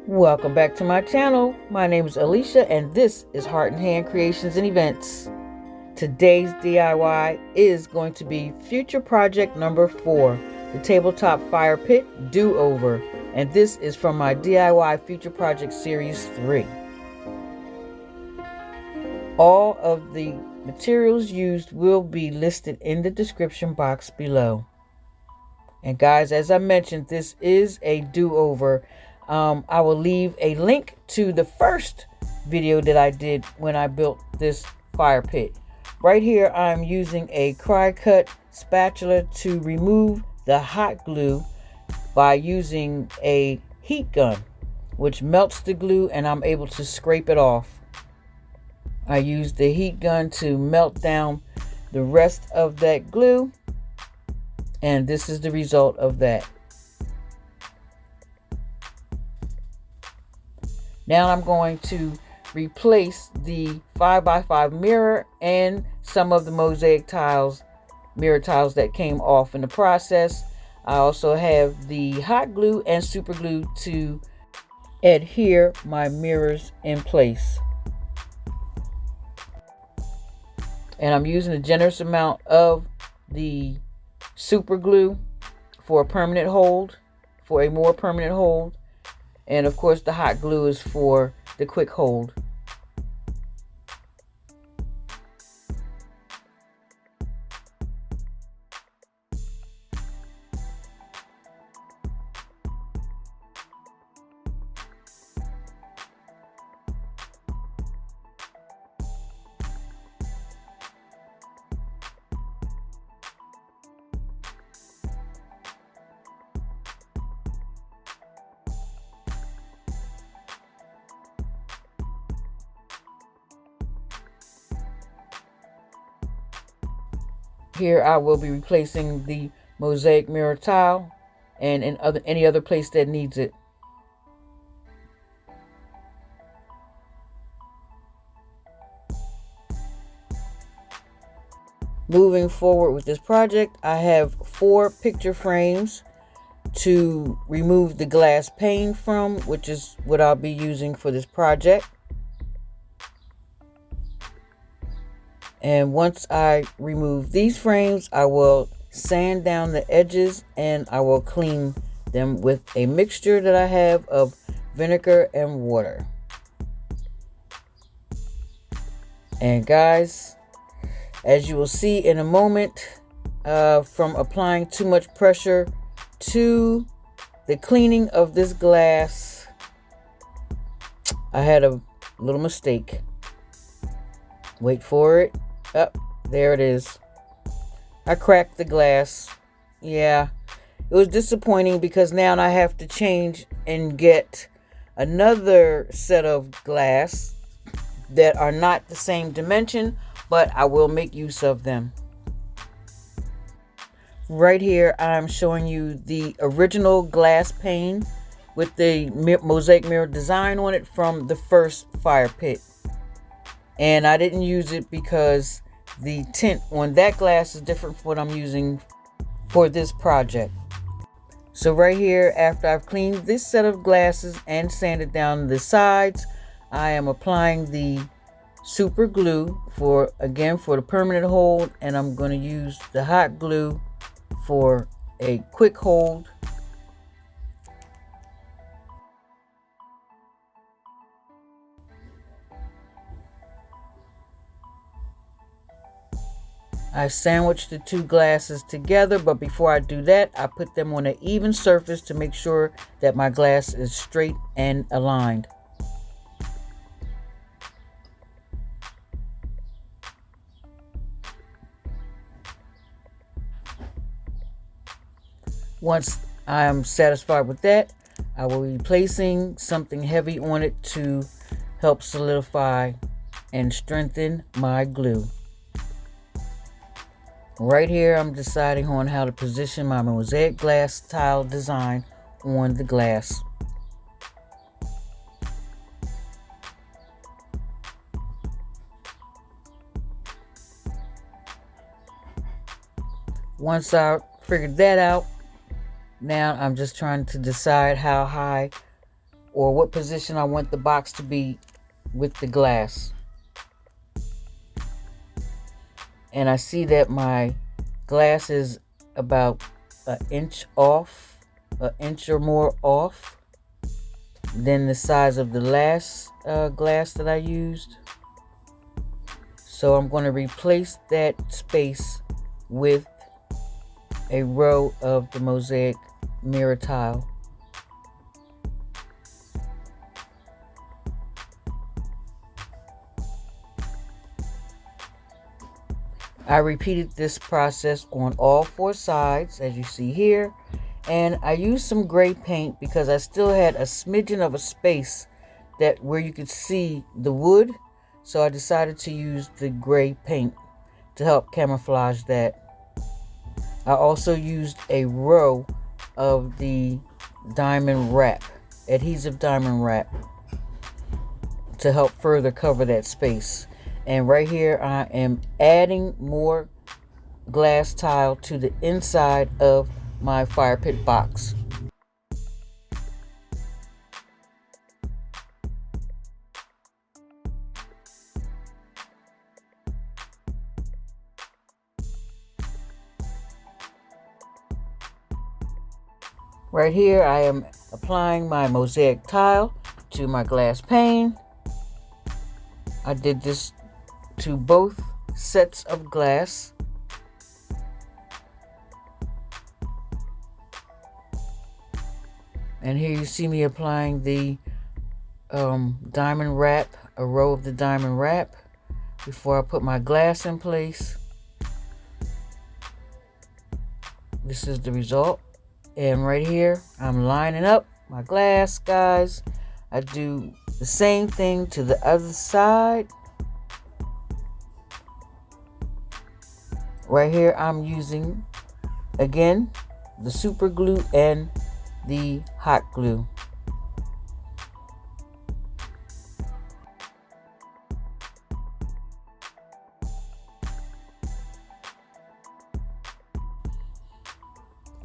Welcome back to my channel. My name is Alicia and this is Heart and Hand Creations and Events. Today's DIY is going to be future project number 4, the tabletop fire pit do-over, and this is from my DIY future project series 3. All of the materials used will be listed in the description box below. And guys, as I mentioned, this is a do-over. I will leave a link to the first video that I did when I built this fire pit. Right here, I'm using a Cry-Cut spatula to remove the hot glue by using a heat gun, which melts the glue and I'm able to scrape it off. I used the heat gun to melt down the rest of that glue, and this is the result of that. Now I'm going to replace the 5x5 mirror and some of the mosaic tiles, mirror tiles that came off in the process. I also have the hot glue and super glue to adhere my mirrors in place. And I'm using a generous amount of the super glue for a permanent hold, for a more permanent hold. And of course the hot glue is for the quick hold. Here I will be replacing the mosaic mirror tile and in any other place that needs it. Moving forward with this project, I have 4 picture frames to remove the glass pane from, which is what I'll be using for this project. And once I remove these frames, I will sand down the edges and I will clean them with a mixture that I have of vinegar and water. And guys, as you will see in a moment, from applying too much pressure to the cleaning of this glass, I had a little mistake. Wait for it. Oh, there it is. I cracked the glass. Yeah, it was disappointing because now I have to change and get another set of glass that are not the same dimension, but I will make use of them. Right here, I'm showing you the original glass pane with the mosaic mirror design on it from the first fire pit. And I didn't use it because the tint on that glass is different from what I'm using for this project. So right here, after I've cleaned this set of glasses and sanded down the sides, I am applying the super glue for the permanent hold, and I'm going to use the hot glue for a quick hold. I sandwiched the 2 glasses together, but before I do that, I put them on an even surface to make sure that my glass is straight and aligned. Once I am satisfied with that, I will be placing something heavy on it to help solidify and strengthen my glue. Right here, I'm deciding on how to position my mosaic glass tile design on the glass. Once I figured that out, now I'm just trying to decide how high or what position I want the box to be with the glass. And I see that my glass is about an inch or more off than the size of the last glass that I used. So I'm going to replace that space with a row of the Mosaic mirror tile. I repeated this process on all 4 sides, as you see here, and I used some gray paint because I still had a smidgen of a space that where you could see the wood, so I decided to use the gray paint to help camouflage that. I also used a row of the diamond wrap, adhesive diamond wrap, to help further cover that space. And right here I am adding more glass tile to the inside of my fire pit box. Right here I am applying my mosaic tile to my glass pane. I did this to both sets of glass. And here you see me applying the diamond wrap, a row of the diamond wrap, before I put my glass in place. This is the result. And right here, I'm lining up my glass, guys. I do the same thing to the other side. Right here, I'm using, again, the super glue and the hot glue.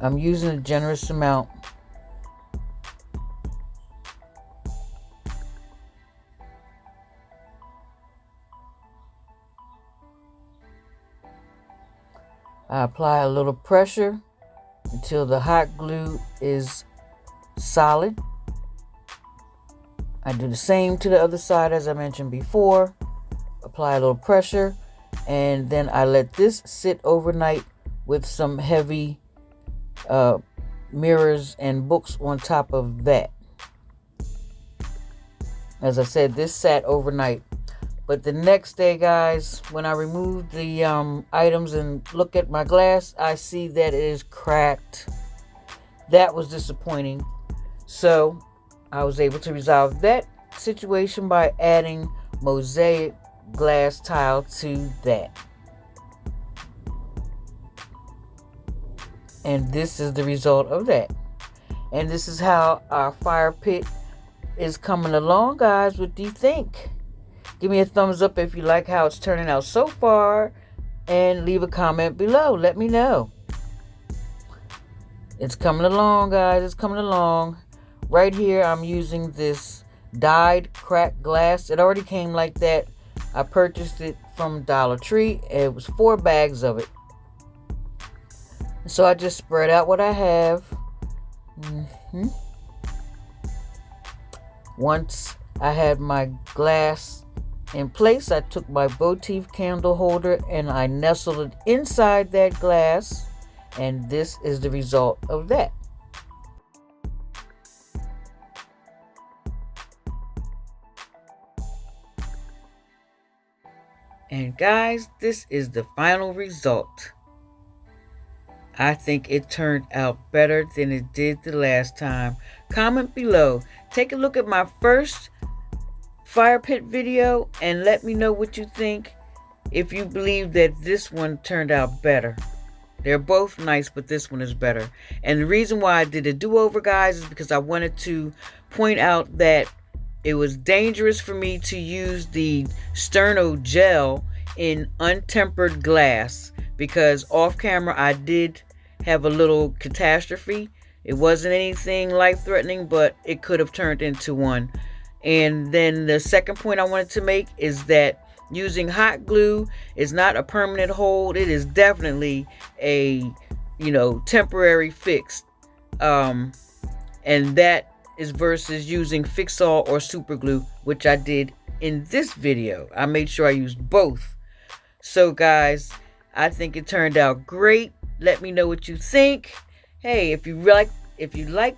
I'm using a generous amount. I apply a little pressure until the hot glue is solid. I do the same to the other side as I mentioned before. Apply a little pressure, and then I let this sit overnight with some heavy mirrors and books on top of that. As I said, this sat overnight. But the next day, guys, when I removed the items and look at my glass, I see that it is cracked. That was disappointing. So I was able to resolve that situation by adding mosaic glass tile to that. And this is the result of that. And this is how our fire pit is coming along, guys. What do you think? Give me a thumbs up if you like how it's turning out so far, and leave a comment below. Let me know. It's coming along, guys. It's coming along. Right here, I'm using this dyed cracked glass. It already came like that. I purchased it from Dollar Tree. It was 4 bags of it. So I just spread out what I have. Once I had my glass in place, I took my votive candle holder and I nestled it inside that glass, and this is the result of that. And guys, this is the final result. I think it turned out better than it did the last time. Comment below. Take a look at my first fire pit video and let me know what you think, if you believe that this one turned out better. They're both nice, but this one is better. And the reason why I did a do-over, guys, is because I wanted to point out that it was dangerous for me to use the Sterno gel in untempered glass, because off camera I did have a little catastrophe It wasn't anything life-threatening, but it could have turned into one. And then the second point I wanted to make is that using hot glue is not a permanent hold. It is definitely a, temporary fix. And that is versus using Fix-All or super glue, which I did in this video. I made sure I used both. So guys, I think it turned out great. Let me know what you think. Hey, if you like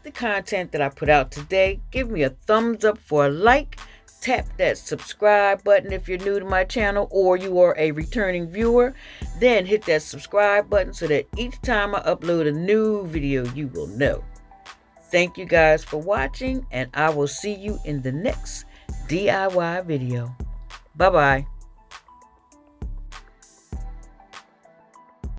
the content that I put out today, give me a thumbs up for a like. Tap that subscribe button if you're new to my channel or you are a returning viewer. Then hit that subscribe button so that each time I upload a new video, you will know. Thank you guys for watching, and I will see you in the next DIY video. Bye-bye.